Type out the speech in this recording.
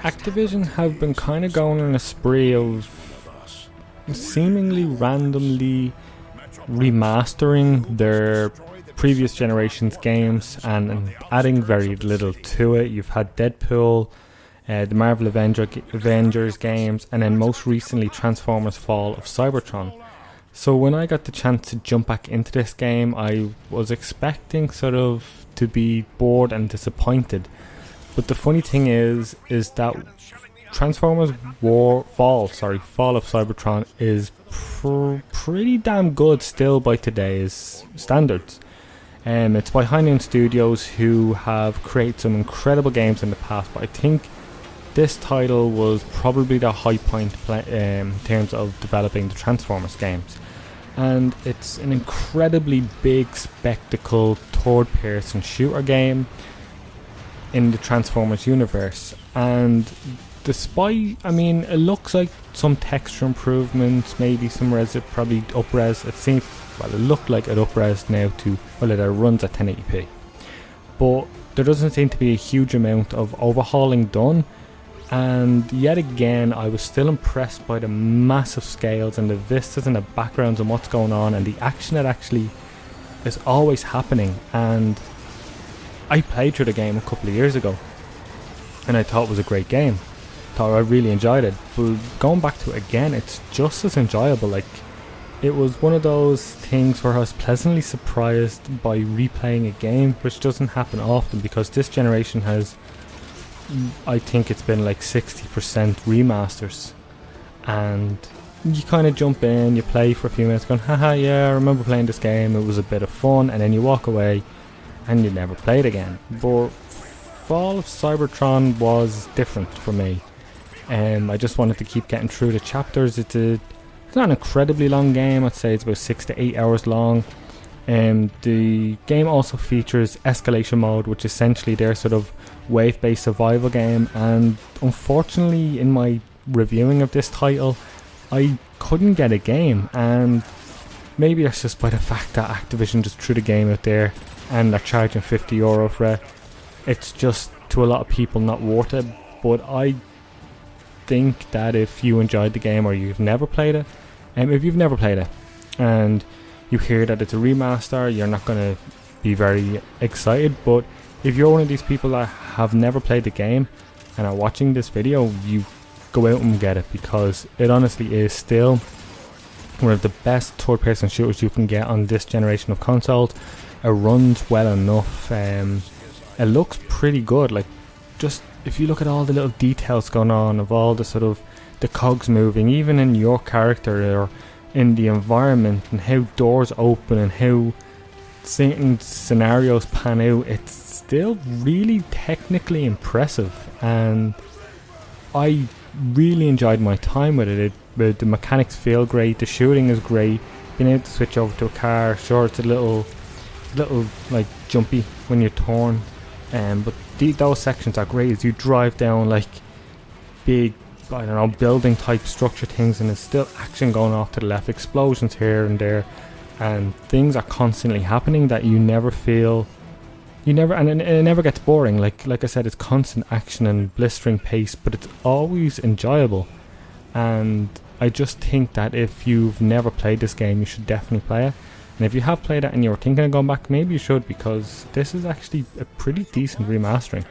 Activision have been kind of going on a spree of seemingly randomly remastering their previous generation's games and adding very little to it. You've had Deadpool, the Marvel Avengers games, and then most recently Transformers Fall of Cybertron. So when I got the chance to jump back into this game, I was expecting sort of to be bored and disappointed. But the funny thing is that Transformers Fall of Cybertron is pretty damn good still by today's standards. It's by High Noon Studios, who have created some incredible games in the past, but I think this title was probably the high point in terms of developing the Transformers games. And it's an incredibly big spectacle third-person shooter game in the Transformers universe. And despite, it looks like some texture improvements, maybe some probably up-res. It looked like it up-res now it runs at 1080p. But there doesn't seem to be a huge amount of overhauling done. And yet again, I was still impressed by the massive scales and the vistas and the backgrounds and what's going on and the action that actually is always happening. And I played through the game a couple of years ago and I thought it was a great game. I really enjoyed it, but going back to it again, it's just as enjoyable. Like, it was one of those things where I was pleasantly surprised by replaying a game, which doesn't happen often because this generation has, I think it's been like 60% remasters, and you kind of jump in, you play for a few minutes going, haha, yeah, I remember playing this game, it was a bit of fun, and then you walk away and you never play it again. But Fall of Cybertron was different for me. I just wanted to keep getting through the chapters. It's not an incredibly long game. I'd say it's about 6 to 8 hours long. The game also features escalation mode, which is essentially their sort of wave-based survival game. And unfortunately, in my reviewing of this title, I couldn't get a game. And maybe that's just by the fact that Activision just threw the game out there and they're charging €50 for it. It's just, to a lot of people, not worth it. But I think that if you enjoyed the game or you've never played it, if you've never played it and you hear that it's a remaster, you're not going to be very excited. But if you're one of these people that have never played the game and are watching this video, you go out and get it, because it honestly is still one of the best third-person shooters you can get on this generation of consoles. It runs well enough. It looks pretty good. Like, just if you look at all the little details going on of all the sort of the cogs moving, even in your character or in the environment, and how doors open and how certain scenarios pan out, it's still really technically impressive. And I really enjoyed my time with it. The mechanics feel great, the shooting is great, being able to switch over to a car, sure, it's a little like jumpy when you turn, but those sections are great as you drive down like big, I don't know, building type structure things, and there's still action going off to the left, explosions here and there, and things are constantly happening that you never feel, and it never gets boring. Like I said, it's constant action and blistering pace, but it's always enjoyable. And I just think that if you've never played this game, you should definitely play it. And if you have played it and you were thinking of going back, maybe you should, because this is actually a pretty decent remastering.